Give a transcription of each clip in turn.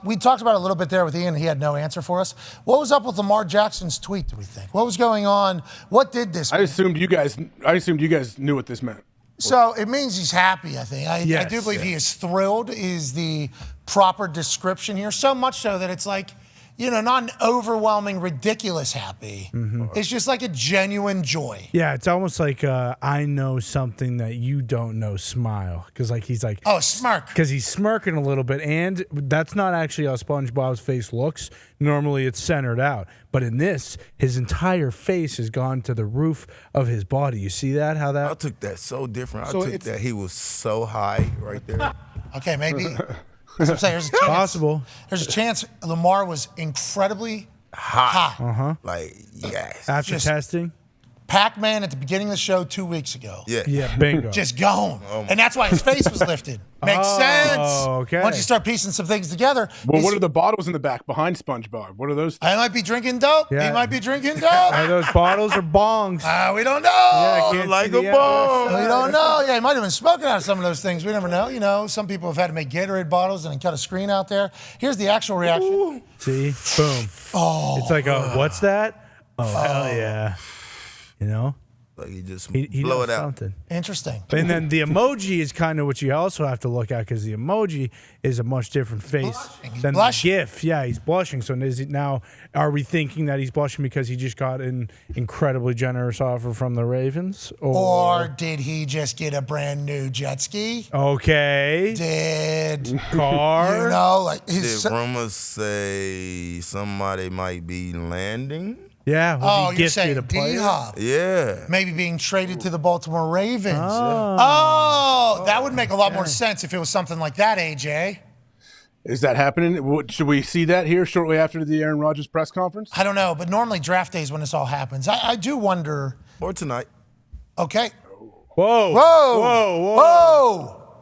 We talked about it a little bit there with Ian. He had no answer for us. What was up with Lamar Jackson's tweet, do we think? What was going on? What did this mean? I assumed you guys knew what this meant. So it means he's happy, I think. I do believe he is thrilled is the proper description here. So much so that it's like, not an overwhelming, ridiculous happy. Mm-hmm. It's just like a genuine joy. Yeah, it's almost like I know something that you don't know smile. Because he's like... Oh, smirk. Because he's smirking a little bit. And that's not actually how SpongeBob's face looks. Normally it's centered out. But in this, his entire face has gone to the roof of his body. You see that? I took that so different. I took that he was so high right there. Okay, maybe... As I'm saying, there's a chance. Possible. There's a chance Lamar was incredibly hot. Uh-huh. Yes. After testing? Pac-Man at the beginning of the show 2 weeks ago. Yeah, bingo. Just gone. And that's why his face was lifted. Makes sense. Okay. Once you start piecing some things together. Well, what are the bottles in the back behind SpongeBob? What are those? I might be drinking dope. Yeah. He might be drinking dope. Are those bottles or bongs? We don't know. Yeah, like a bong. We don't know. Yeah, he might have been smoking out of some of those things. We never know. Some people have had to make Gatorade bottles and then cut a screen out there. Here's the actual reaction. Ooh. See? Boom. Oh. It's like, what's that? Oh, hell yeah. Like he just he blow knows it out. Something. Interesting. And then the emoji is kind of what you also have to look at because the emoji is a much different face than the GIF. Yeah, he's blushing. So are we thinking that he's blushing because he just got an incredibly generous offer from the Ravens? Or did he just get a brand new jet ski? Okay. Did car? Did rumors say somebody might be landing? Yeah. You're saying D-Hop. Yeah. Maybe being traded to the Baltimore Ravens. Oh. That would make a lot more sense if it was something like that, AJ. Is that happening? Should we see that here shortly after the Aaron Rodgers press conference? I don't know, but normally draft day is when this all happens. I do wonder. Or tonight. Okay. Whoa.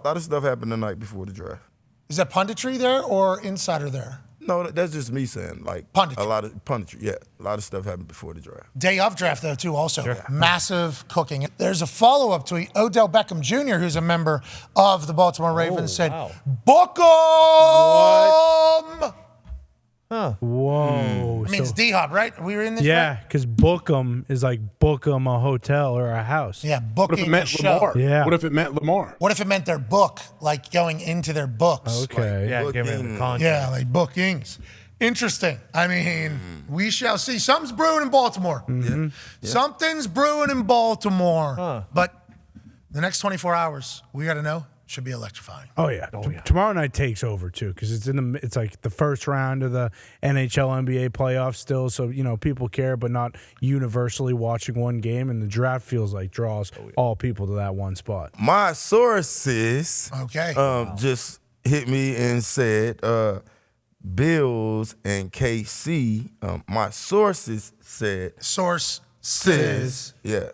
A lot of stuff happened the night before the draft. Is that punditry there or insider there? No, that's just me saying, punditry. A lot of punditry. Yeah, a lot of stuff happened before the draft. Day of draft, though, too, also. Sure. Massive cooking. There's a follow-up tweet. Odell Beckham Jr., who's a member of the Baltimore Ravens, said, book 'em! Huh. Whoa. It means D-Hop, right? We were in this, yeah, because book 'em is like book 'em a hotel or a house. Yeah, booking What if it meant the Lamar? show. Yeah. What if it meant Lamar? What if it meant their book, like going into their books? Okay. Give him the contract. Yeah, like bookings. Interesting. I mean, we shall see. Something's brewing in Baltimore. Mm-hmm. Yeah. Something's brewing in Baltimore. But the next 24 hours, we got to know, should be electrifying. Oh yeah. Tomorrow night takes over too because it's like the first round of the NHL NBA playoffs still, so people care, but not universally watching one game, and the draft feels like draws all people to that one spot. My sources, just hit me and said, Bills and KC. My sources said, yeah,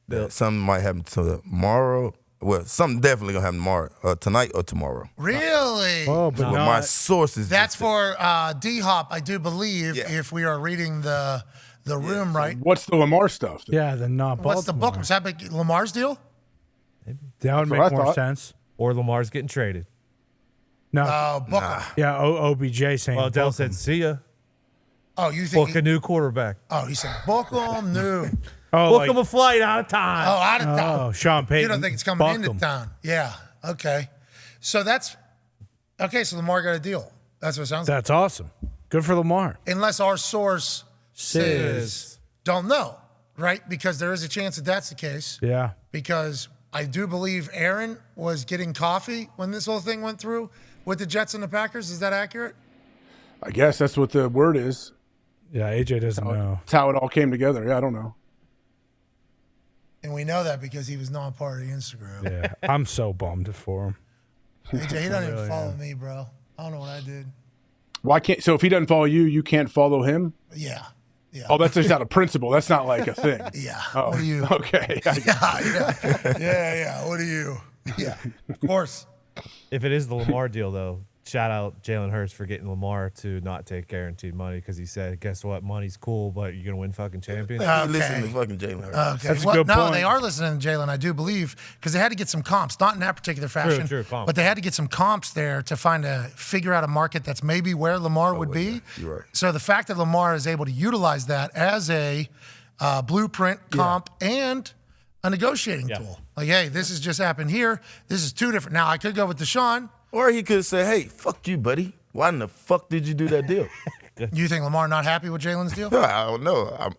that something might happen tomorrow. Well, something definitely gonna happen tomorrow, tonight or tomorrow. Really? Oh, but my sources. That's for D-Hop, I do believe, if we are reading the room right. What's the Lamar stuff? Yeah, the not Baltimore. What's the book? Was that big Lamar's deal? That would make more sense. Or Lamar's getting traded. No. Book. Yeah, OBJ saying. Well, Dell said, see ya. Oh, you think book a new quarterback. Oh, he said, book him new. Book him a flight out of town. Oh, out of town. Oh, Sean Payton. You don't think it's coming into town? Yeah. Okay. So so Lamar got a deal. That's what it sounds like. That's awesome. Good for Lamar. Unless our source says don't know, right? Because there is a chance that that's the case. Yeah. Because I do believe Aaron was getting coffee when this whole thing went through with the Jets and the Packers. Is that accurate? I guess that's what the word is. Yeah, AJ doesn't know. That's how it all came together. Yeah, I don't know. And we know that because he was not part of the Instagram. Yeah, I'm so bummed for him. AJ, he doesn't even follow me, bro. I don't know what I did. Why can't? So if he doesn't follow you, you can't follow him? Yeah. Yeah. Oh, that's just out of principle. That's not like a thing. Yeah. Oh, What are you? Okay. Yeah. What are you? Yeah. Of course. If it is the Lamar deal, though, shout out Jalen Hurts for getting Lamar to not take guaranteed money because he said, guess what? Money's cool, but you're going to win fucking championships. Hey, listen to fucking Jalen Hurts. Okay. That's a good no, point. they are listening to Jalen, I do believe, because they had to get some comps, not in that particular fashion, True, comps. but they had to get some comps there to figure out a market that's maybe where Lamar would be. Yeah, you're right. So the fact that Lamar is able to utilize that as a blueprint comp and a negotiating tool. Like, hey, this has just happened here. This is two different. Now, I could go with Deshaun. Or he could say, hey, fuck you, buddy. Why in the fuck did you do that deal? You think Lamar not happy with Jalen's deal? I don't know.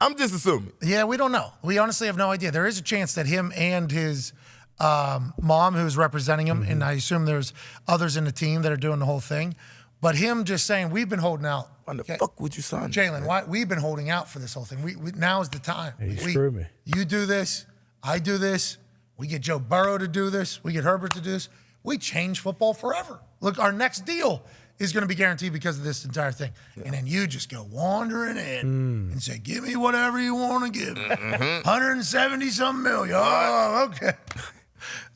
I'm just assuming. Yeah, we don't know. We honestly have no idea. There is a chance that him and his mom, who's representing him, and I assume there's others in the team that are doing the whole thing, but him just saying, we've been holding out. Why the fuck would you sign Jalen, why we've been holding out for this whole thing. We now is the time. You screwed me. You do this, I do this. We get Joe Burrow to do this. We get Herbert to do this. We change football forever. Look, our next deal is going to be guaranteed because of this entire thing. Yeah. And then you just go wandering in and say, give me whatever you want to give me. 170-something million. Oh, okay.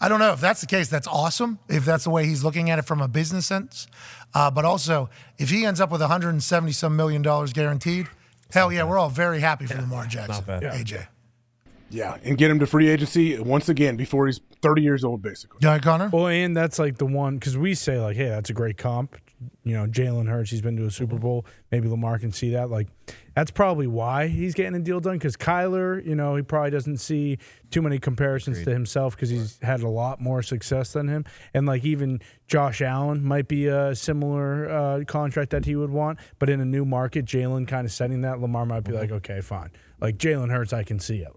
I don't know if that's the case. That's awesome. If that's the way he's looking at it from a business sense. But also, if he ends up with $170-some million guaranteed, hell yeah, we're all very happy for Lamar Jackson. Not bad. AJ. Yeah, and get him to free agency once again before he's 30 years old, basically. Yeah, Connor? Well, and that's like the one, because we say, like, hey, that's a great comp. You know, Jalen Hurts, he's been to a Super Bowl. Maybe Lamar can see that. Like, that's probably why he's getting a deal done, because Kyler, you know, he probably doesn't see too many comparisons to himself because he's had a lot more success than him. And, like, even Josh Allen might be a similar contract that he would want. But in a new market, Jalen kind of setting that, Lamar might be like, okay, fine. Like, Jalen Hurts, I can see it.